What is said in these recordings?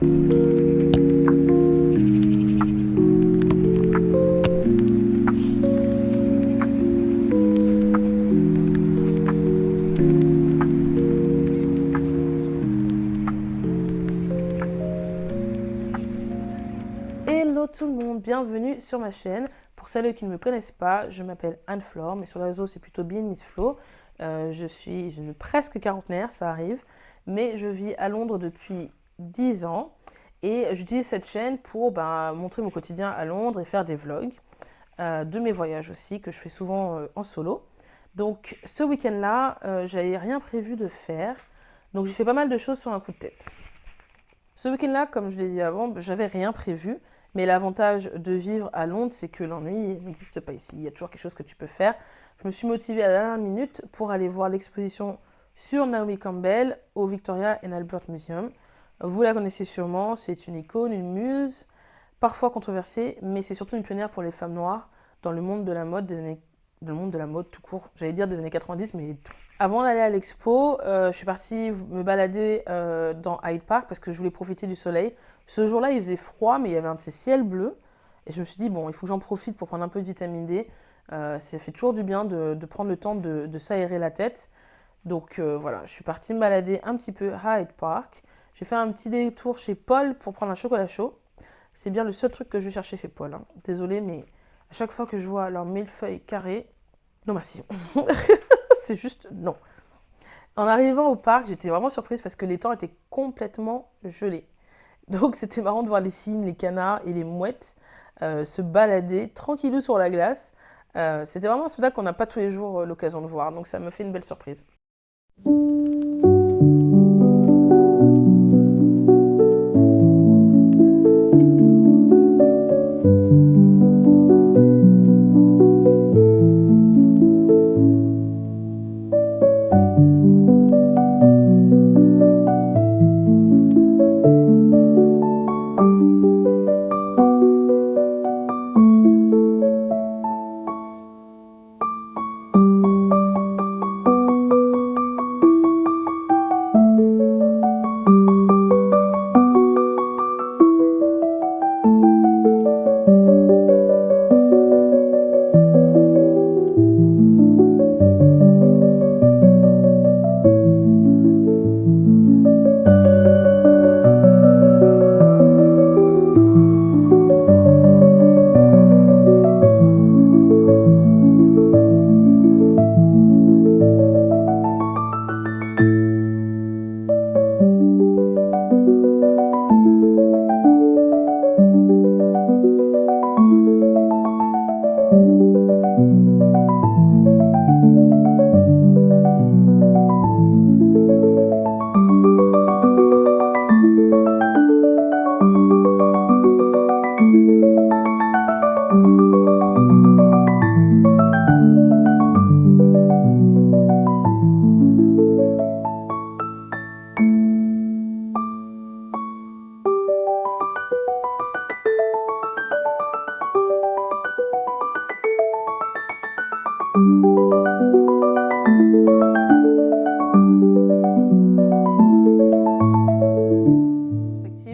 Hello tout le monde, bienvenue sur ma chaîne. Pour celles qui ne me connaissent pas, je m'appelle Anne-Flore, mais sur les réseaux c'est plutôt Bean Miss Flo. Je suis presque quarantenaire, ça arrive, mais je vis à Londres depuis 10 ans et j'utilise cette chaîne pour montrer mon quotidien à Londres et faire des vlogs de mes voyages aussi, que je fais souvent en solo. Donc ce week-end-là, j'avais rien prévu de faire, donc j'ai fait pas mal de choses sur un coup de tête. Ce week-end-là, comme je l'ai dit avant, j'avais rien prévu. Mais l'avantage de vivre à Londres, c'est que l'ennui n'existe pas ici. Il y a toujours quelque chose que tu peux faire. Je me suis motivée à la dernière minute pour aller voir l'exposition sur Naomi Campbell au Victoria and Albert Museum. Vous la connaissez sûrement, c'est une icône, une muse, parfois controversée, mais c'est surtout une pionnière pour les femmes noires dans le monde de la mode le monde de la mode tout court. J'allais dire des années 90, mais avant d'aller à l'expo, je suis partie me balader dans Hyde Park parce que je voulais profiter du soleil. Ce jour-là, il faisait froid, mais il y avait un de ces ciels bleus. Et je me suis dit, bon, il faut que j'en profite pour prendre un peu de vitamine D. Ça fait toujours du bien de prendre le temps de s'aérer la tête. Donc voilà, je suis partie me balader un petit peu à Hyde Park. J'ai fait un petit détour chez Paul pour prendre un chocolat chaud. C'est bien le seul truc que je vais chercher chez Paul. Hein. Désolée, mais à chaque fois que je vois leur millefeuille carré, non merci. C'est juste non. En arrivant au parc, j'étais vraiment surprise parce que les temps étaient complètement gelés. Donc c'était marrant de voir les cygnes, les canards et les mouettes se balader tranquillou sur la glace. C'était vraiment un spectacle qu'on n'a pas tous les jours l'occasion de voir, donc ça me fait une belle surprise.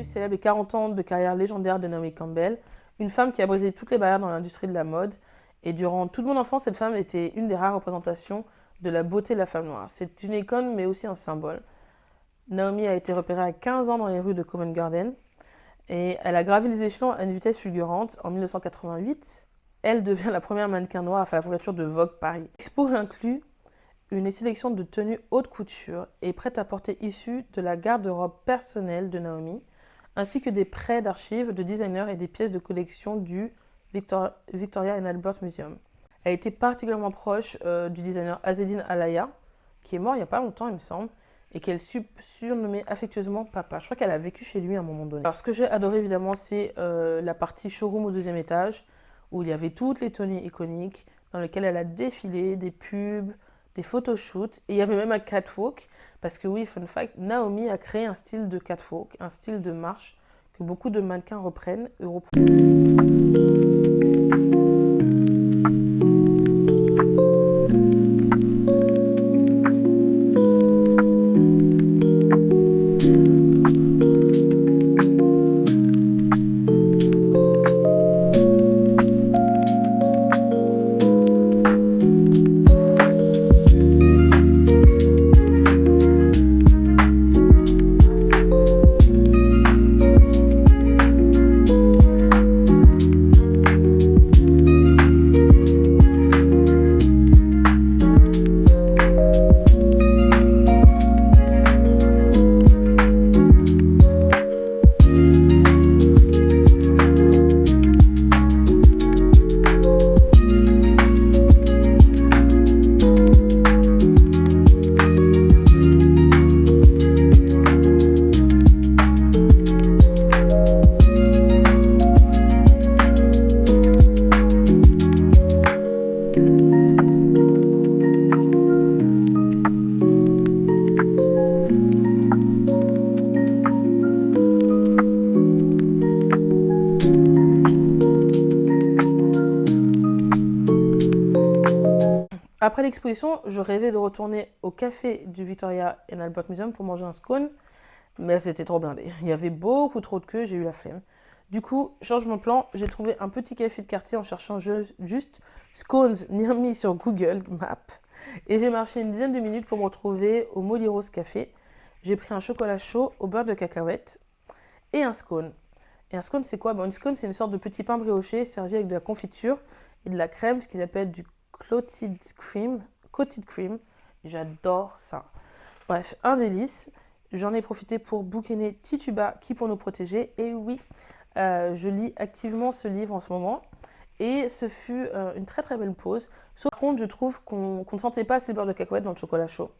Célèbre les 40 ans de carrière légendaire de Naomi Campbell, une femme qui a brisé toutes les barrières dans l'industrie de la mode. Et durant toute mon enfance, cette femme était une des rares représentations de la beauté de la femme noire. C'est une icône, mais aussi un symbole. Naomi a été repérée à 15 ans dans les rues de Covent Garden et elle a gravi les échelons à une vitesse fulgurante. En 1988, elle devient la première mannequin noire à faire la couverture de Vogue Paris. L'expo inclut une sélection de tenues haute couture et prêt-à-porter issues de la garde-robe personnelle de Naomi, ainsi que des prêts d'archives de designers et des pièces de collection du Victoria and Albert Museum. Elle était particulièrement proche du designer Azzedine Alaïa, qui est mort il n'y a pas longtemps, il me semble, et qu'elle surnommait affectueusement Papa. Je crois qu'elle a vécu chez lui à un moment donné. Alors, ce que j'ai adoré, évidemment, c'est la partie showroom au deuxième étage, où il y avait toutes les tenues iconiques, dans lesquelles elle a défilé, des pubs, des photoshoots, et il y avait même un catwalk, parce que oui, fun fact, Naomi a créé un style de catwalk, un style de marche, que beaucoup de mannequins reprennent et Après l'exposition, je rêvais de retourner au café du Victoria and Albert Museum pour manger un scone, mais c'était trop blindé. Il y avait beaucoup trop de queue, j'ai eu la flemme. Du coup, changement de plan, j'ai trouvé un petit café de quartier en cherchant juste scones near me sur Google Maps. Et j'ai marché une dizaine de minutes pour me retrouver au Molly Rose Café. J'ai pris un chocolat chaud au beurre de cacahuète et un scone. Et un scone, c'est quoi? Une scone, c'est une sorte de petit pain brioché servi avec de la confiture et de la crème, ce qu'ils appellent du clotted cream. Coated cream. J'adore ça. Bref, un délice. J'en ai profité pour bouquiner Tituba, qui pour nous protéger. Et oui, je lis activement ce livre en ce moment. Et ce fut une très très belle pause. Sauf par contre, je trouve qu'on ne sentait pas assez le beurre de cacahuète dans le chocolat chaud.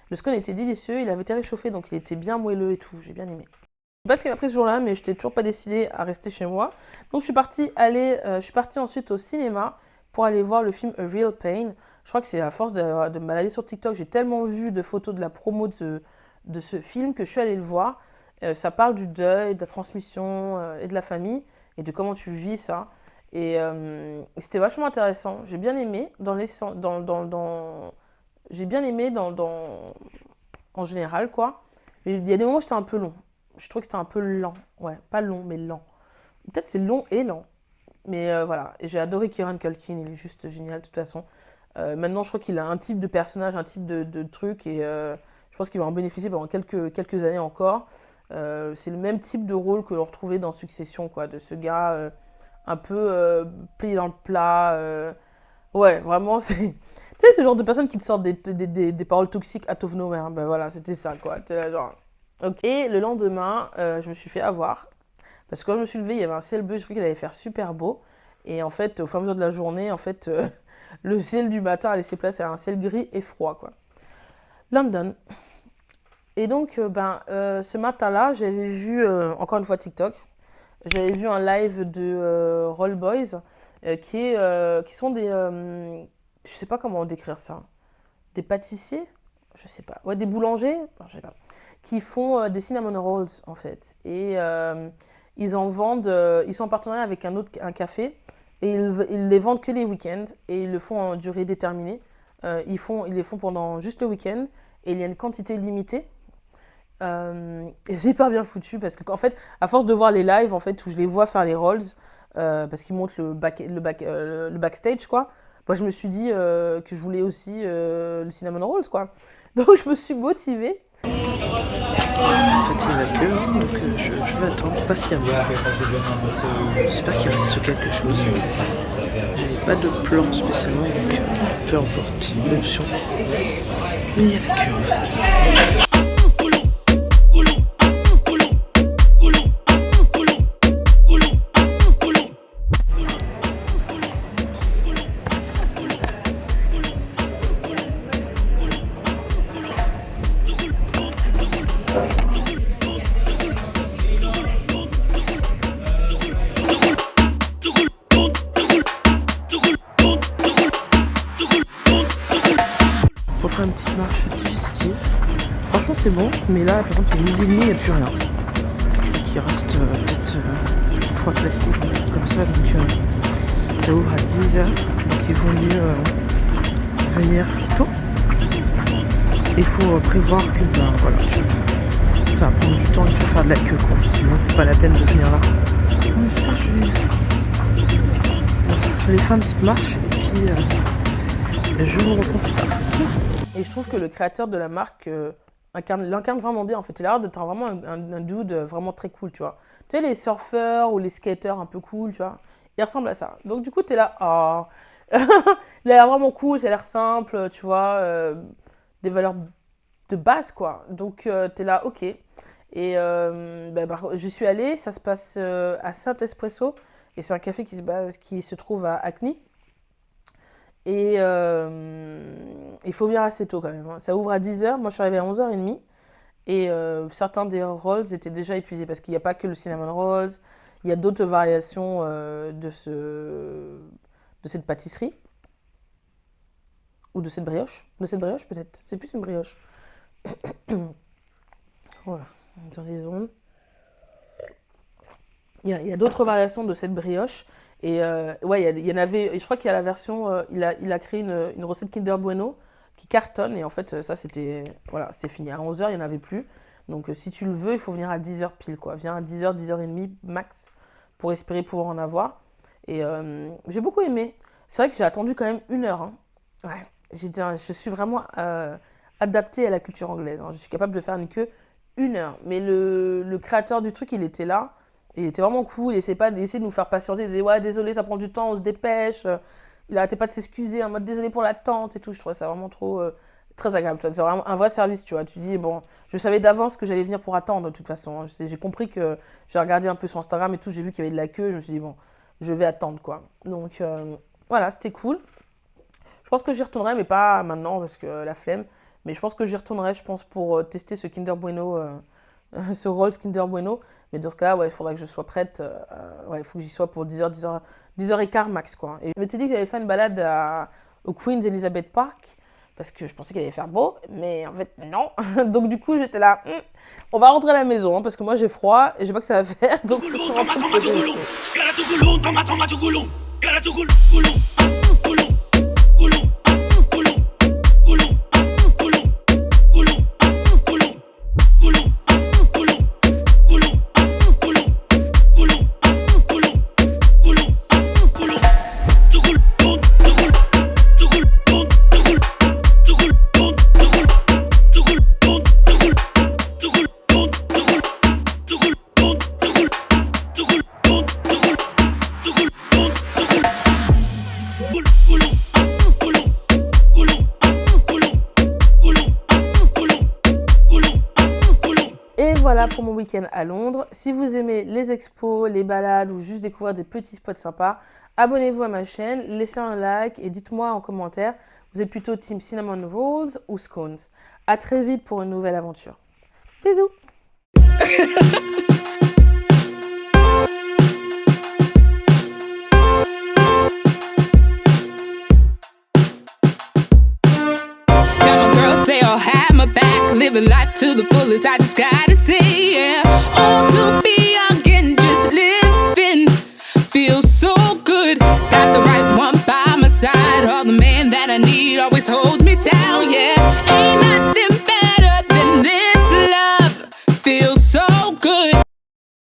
Le scone était délicieux, il avait été réchauffé, donc il était bien moelleux et tout. J'ai bien aimé. Je sais pas ce qu'elle a pris ce jour-là, mais je n'étais toujours pas décidée à rester chez moi. Donc je suis partie ensuite au cinéma pour aller voir le film A Real Pain. Je crois que c'est à force de me balader sur TikTok, j'ai tellement vu de photos de la promo de ce film que je suis allée le voir. Ça parle du deuil, de la transmission et de la famille et de comment tu vis ça. Et c'était vachement intéressant. J'ai bien aimé j'ai bien aimé en général, quoi. Mais il y a des moments où c'était un peu long. Je trouve que c'était un peu lent. Ouais, pas long, mais lent. Peut-être c'est long et lent. Mais voilà. Et j'ai adoré Kieran Culkin, il est juste génial de toute façon. Maintenant, je crois qu'il a un type de personnage, un type de truc. Et je pense qu'il va en bénéficier pendant quelques années encore. C'est le même type de rôle que l'on retrouvait dans Succession, quoi. De ce gars un peu plié dans le plat. Ouais, vraiment, c'est... Tu sais, ce genre de personnes qui te sortent des paroles toxiques out of nowhere. Ben voilà, c'était ça, quoi. T'es là, genre... Ok. Et le lendemain, je me suis fait avoir. Parce que quand je me suis levée, il y avait un ciel bleu, je croyais qu'il allait faire super beau. Et en fait, au fur et à mesure de la journée, en fait, le ciel du matin a laissé place à un ciel gris et froid, quoi. London. Et donc, ce matin-là, j'avais vu, encore une fois, TikTok. J'avais vu un live de Roll Boys, qui sont des... je sais pas comment décrire ça. Des pâtissiers? Je sais pas. Ouais, des boulangers? Enfin, je sais pas. Qui font des cinnamon rolls, en fait. Et ils en vendent... ils sont en partenariat avec un café. Et ils les vendent que les week-ends. Et ils le font en durée déterminée. Ils les font pendant juste le week-end. Et il y a une quantité limitée. Et c'est hyper bien foutu parce que, en fait, à force de voir les lives, en fait, où je les vois faire les rolls, parce qu'ils montrent le backstage, quoi, moi je me suis dit que je voulais aussi le cinnamon rolls, quoi. Donc je me suis motivée. En fait, il y a la queue, hein, donc je vais attendre patiemment. J'espère qu'il reste quelque chose. J'avais pas de plan spécialement, donc peu importe l'option. Mais il y a la queue en fait. Pour faire une petite marche digestive. Franchement c'est bon, mais là par exemple il est 12h30, il n'y a plus rien. Donc il reste peut-être 3 classiques comme ça, donc ça ouvre à 10h, donc il vaut mieux venir tôt. Il faut prévoir que voilà, ça va prendre du temps et tu vas faire de la queue, quoi. Sinon c'est pas la peine de venir là. Mais ça, je vais faire une petite marche et puis je vous reprends plus tard. Et je trouve que le créateur de la marque l'incarne vraiment bien. En fait, il a l'air d'être vraiment un dude vraiment très cool, tu vois. Tu sais, les surfeurs ou les skaters un peu cool, tu vois. Il ressemble à ça. Donc, du coup, t'es là, oh. Il a l'air vraiment cool, ça a l'air simple, tu vois. Des valeurs de base, quoi. Donc, t'es là, ok. Et j'y suis allée, ça se passe à Saint-Espresso. Et c'est un café qui se trouve à Hackney. Et il faut venir assez tôt quand même, hein. Ça ouvre à 10h, moi je suis arrivée à 11h30. Et certains des rolls étaient déjà épuisés parce qu'il n'y a pas que le cinnamon rolls, il y a d'autres variations de cette pâtisserie. Ou de cette brioche. De cette brioche peut-être. C'est plus une brioche. Voilà, dans les ondes. Il y a d'autres variations de cette brioche. Et ouais, il y en avait, et je crois qu'il y a la version, il a créé une recette Kinder Bueno qui cartonne. Et en fait, ça, voilà, c'était fini. À 11h, il n'y en avait plus. Donc, si tu le veux, il faut venir à 10h pile, quoi. Viens à 10h, 10h30 max pour espérer pouvoir en avoir. Et j'ai beaucoup aimé. C'est vrai que j'ai attendu quand même 1 heure. Hein. Ouais, je suis vraiment adaptée à la culture anglaise. Hein. Je suis capable de faire une queue 1 heure. Mais le créateur du truc, il était là. Et il était vraiment cool. Il essayait pas d'essayer de nous faire patienter. Il disait, ouais, désolé, ça prend du temps, on se dépêche. Il arrêtait pas de s'excuser en mode désolé pour l'attente et tout. Je trouvais ça vraiment très agréable. C'est vraiment un vrai service, tu vois. Tu dis, bon, je savais d'avance que j'allais venir pour attendre de toute façon. Hein. J'ai compris que j'ai regardé un peu sur Instagram et tout. J'ai vu qu'il y avait de la queue. Je me suis dit, bon, je vais attendre, quoi. Donc, voilà, c'était cool. Je pense que j'y retournerai, mais pas maintenant parce que la flemme. Mais je pense que j'y retournerai, je pense, pour tester ce Kinder Bueno, ce Rolls Kinder Bueno. Mais dans ce cas-là, ouais, il faudra que je sois prête. Ouais, il faut que j'y sois pour 10h15 max, quoi. Et je m'étais dit que j'allais faire une balade au Queen's Elizabeth Park parce que je pensais qu'il allait faire beau, mais en fait, non. Donc, du coup, j'étais là, on va rentrer à la maison hein, parce que moi j'ai froid et je sais pas que ça va faire. Donc, je suis rentrée de côté. Voilà pour mon week-end à Londres. Si vous aimez les expos, les balades ou juste découvrir des petits spots sympas, abonnez-vous à ma chaîne, laissez un like et dites-moi en commentaire, vous êtes plutôt team cinnamon rolls ou scones. À très vite pour une nouvelle aventure. Bisous. Living life to the fullest, I just gotta say, yeah. Oh, to be young and just living feels so good. Got the right one by my side, all the man that I need, always hold